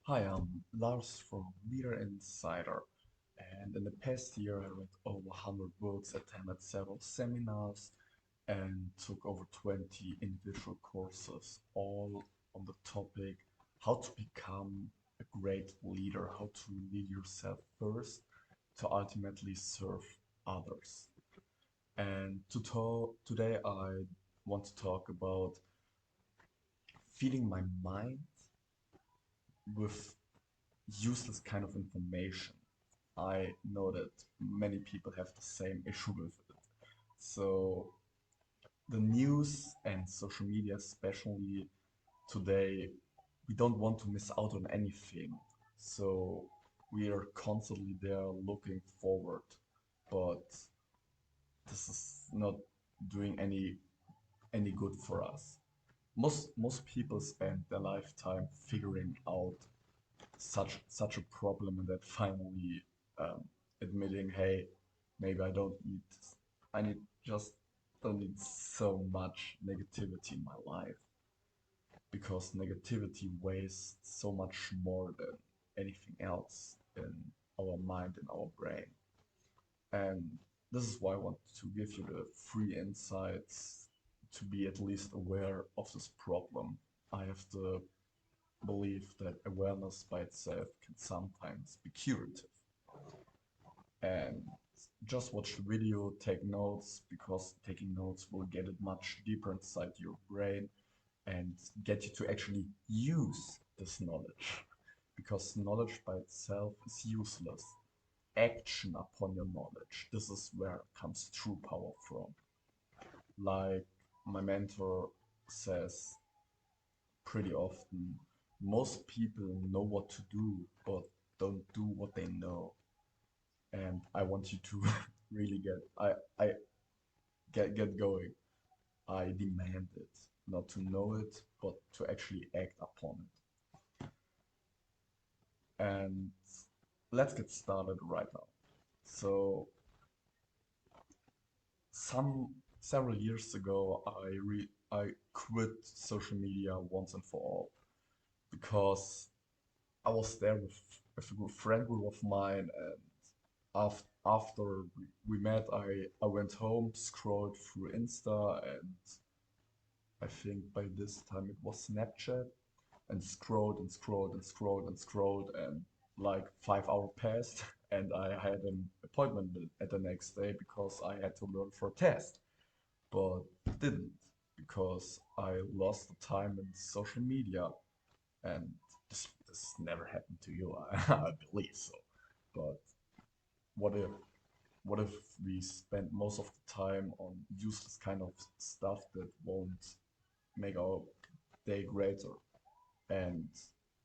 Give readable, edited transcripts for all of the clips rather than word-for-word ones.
Hi, I'm Lars from Leader Insider, and in the past year I read over 100 books, attended several seminars, and took over 20 individual courses, all on the topic how to become a great leader, how to lead yourself first to ultimately serve others. And today I want to talk about feeding my mind with useless kind of information. I know that many people have the same issue with it. So the news and social media, especially today, we don't want to miss out on anything. So we are constantly there looking forward, but this is not doing any good for us. Most people spend their lifetime figuring out such a problem and that finally um, admitting, hey, maybe I don't need this. I need just don't need so much negativity in my life because negativity wastes so much more than anything else in our mind and our brain. And this is why I want to give you the free insights to be at least aware of this problem. I have the belief that awareness by itself can sometimes be curative. And just watch the video, take notes, because taking notes will get it much deeper inside your brain and get you to actually use this knowledge. Because knowledge by itself is useless. Action upon your knowledge, this is where comes true power from. Like my mentor says pretty often, most people know what to do, but don't do what they know. And I want you to really I get going. I demand it, not to know it, but to actually act upon it. And let's get started right now. So several years ago, I quit social media once and for all because I was there with a good friend group of mine, and after we met, I went home, scrolled through Insta, and I think by this time it was Snapchat, and scrolled and scrolled and scrolled and scrolled, and like 5 hours passed, and I had an appointment at the next day because I had to learn for a test, but didn't because I lost the time in social media, and this never happened to you, I believe so. But what if what if we spend most of the time on useless kind of stuff that won't make our day greater? And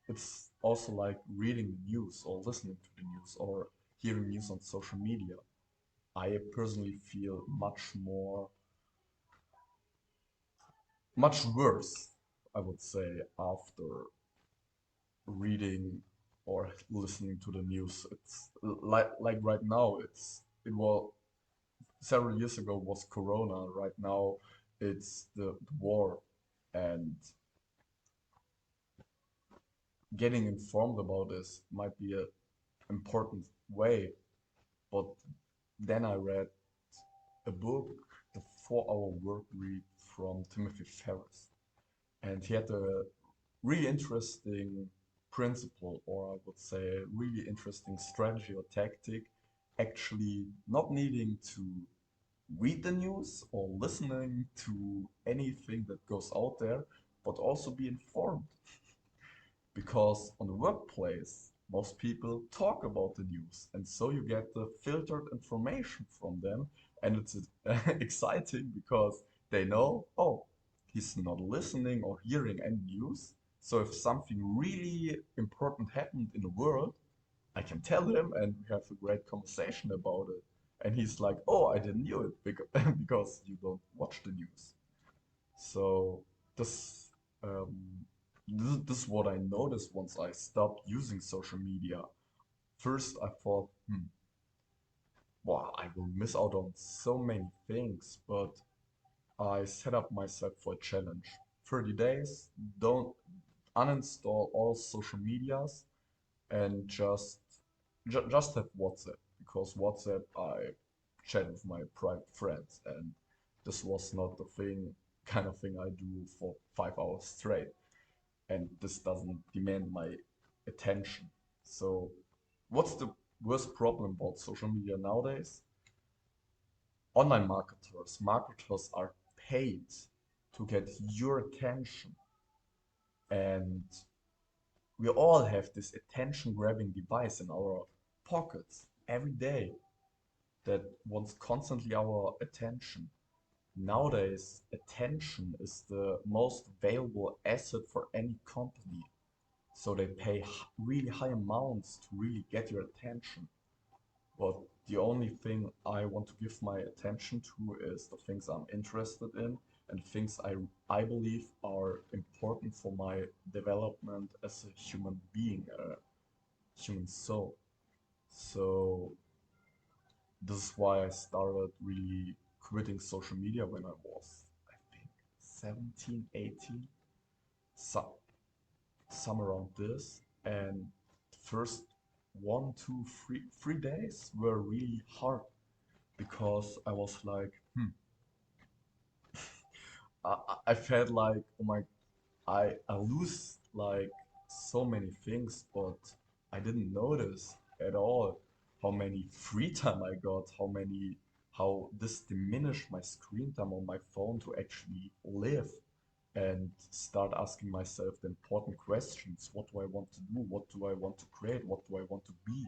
it's also like reading the news or listening to the news or hearing news on social media. I personally feel much worse, I would say, after reading or listening to the news. It's like right now, it was several years ago was Corona. Right now, it's the war, and getting informed about this might be a important way. But then I read a book, The 4 Hour Work Week from Timothy Ferriss, and he had a really interesting principle, or I would say a really interesting strategy or tactic, actually not needing to read the news or listening to anything that goes out there, but also be informed. Because on the workplace, most people talk about the news, and so you get the filtered information from them, and it's exciting because they know, oh, he's not listening or hearing any news. So if something really important happened in the world, I can tell him, and we have a great conversation about it. And he's like, oh, I didn't know it because you don't watch the news. So this um, this is what I noticed once I stopped using social media. First, I thought, wow, I will miss out on so many things, but I set up myself for a challenge. 30 days, don't uninstall all social medias, and just have WhatsApp, because WhatsApp I chat with my private friends, and this was not the kind of thing I do for 5 hours straight, and this doesn't demand my attention. So, what's the worst problem about social media nowadays? Online marketers are paid to get your attention, and we all have this attention grabbing device in our pockets every day that wants constantly our attention. Nowadays, attention is the most valuable asset for any company. So they pay really high amounts to really get your attention. But the only thing I want to give my attention to is the things I'm interested in and things I believe are important for my development as a human being, a human soul. So this is why I started really quitting social media when I was, I think, 17, 18, so, somewhere around this. And the first 1, 2, 3 days were really hard because I was like, I felt like, oh my, I lose like so many things, but I didn't notice at all how many free time I got, how this diminished my screen time on my phone to actually live and start asking myself the important questions. What do I want to do? What do I want to create? What do I want to be?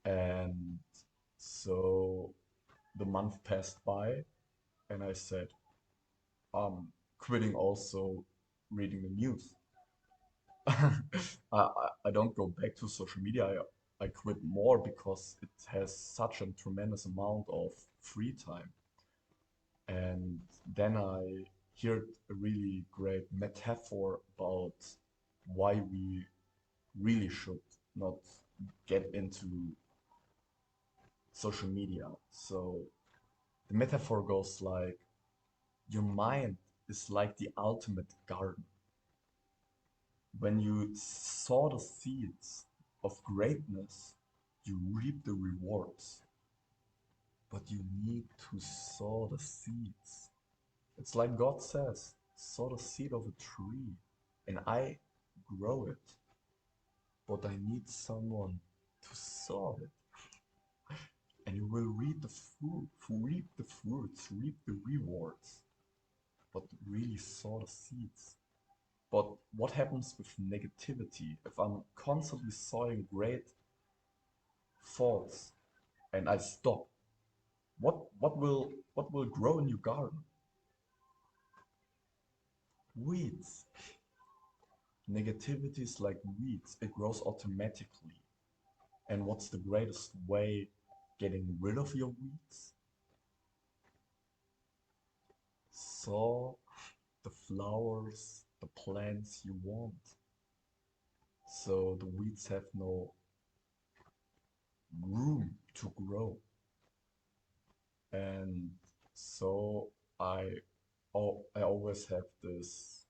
And so the month passed by, and I said, I'm quitting also reading the news. I don't go back to social media. I quit more because it has such a tremendous amount of free time. And then I heard a really great metaphor about why we really should not get into social media. So the metaphor goes like, your mind is like the ultimate garden. When you sow the seeds of greatness, you reap the rewards. But you need to sow the seeds. It's like God says, sow the seed of a tree, and I grow it. But I need someone to sow it. And you will reap the fruit, reap the fruits, reap the rewards. But really sow the seeds. But what happens with negativity? If I'm constantly sowing great thoughts and I stop, what will grow in your garden? Weeds. Negativity is like weeds. It grows automatically. And what's the greatest way getting rid of your weeds? Sow the flowers, the plants you want. So the weeds have no room to grow. And so I I always have this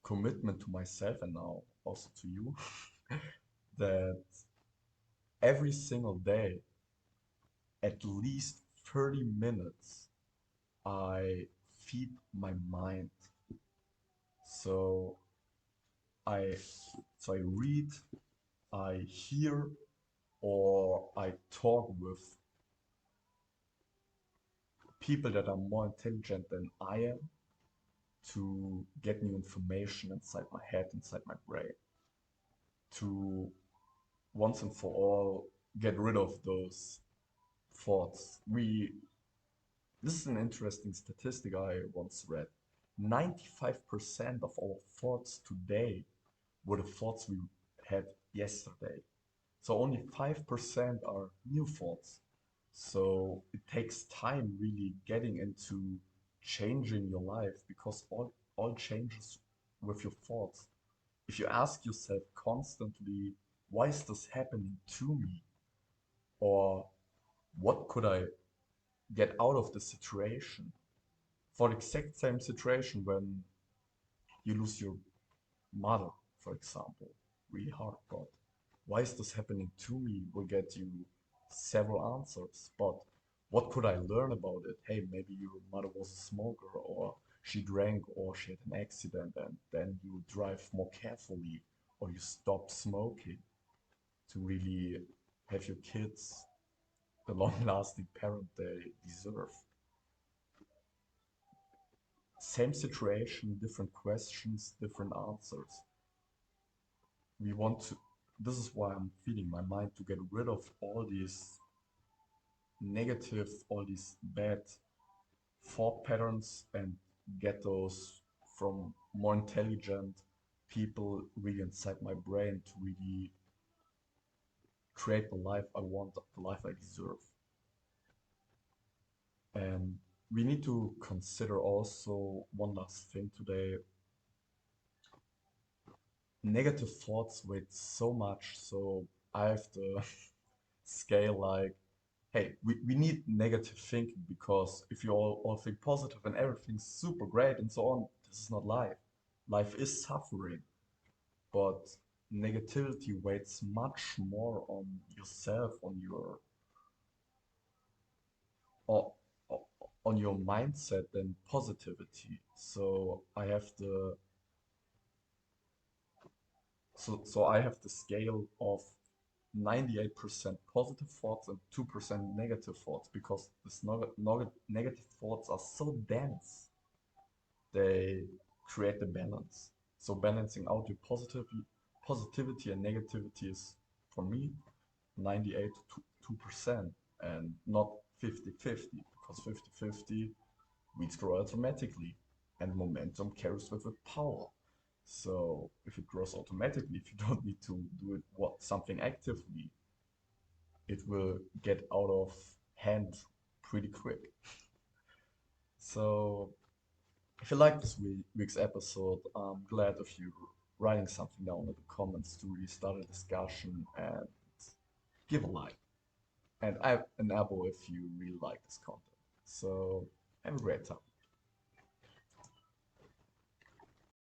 commitment to myself and now also to you that every single day, at least 30 minutes, I feed my mind. So I so I read, I hear, or I talk with people that are more intelligent than I am to get new information inside my head, inside my brain, to once and for all get rid of those thoughts. This is an interesting statistic I once read. 95% of our thoughts today were the thoughts we had yesterday. So only 5% are new thoughts. So it takes time really getting into changing your life because all changes with your thoughts. If you ask yourself constantly, why is this happening to me? Or what could I get out of the situation? For the exact same situation when you lose your mother, for example. really hard, but why is this happening to me will get you several answers. But what could I learn about it? Hey, maybe your mother was a smoker, or she drank, or she had an accident, and then you drive more carefully, or you stop smoking to really have your kids the long-lasting parent they deserve. Same situation, different questions, different answers. We want to, this is why I'm feeding my mind to get rid of all these negative, all these bad thought patterns and get those from more intelligent people really inside my brain to really create the life I want, the life I deserve. And we need to consider also one last thing today. Negative thoughts weight so much, so I have the scale like, hey, we need negative thinking because if you all think positive and everything's super great and so on, this is not life. Life is suffering, but negativity weighs much more on yourself, o- on your mindset than positivity. So I have the scale of 98% positive thoughts and 2% negative thoughts because these negative thoughts are so dense, they create the balance. So balancing out your positivity and negativity is, for me, 98 to 2% and not 50-50 because 50-50 weeds grow automatically and momentum carries with it power. So if it grows automatically, if you don't need to do it something actively, it will get out of hand pretty quick. So if you like this week's episode, I'm glad of you writing something down in the comments to really start a discussion and give a like. And an abo if you really like this content. So have a great time.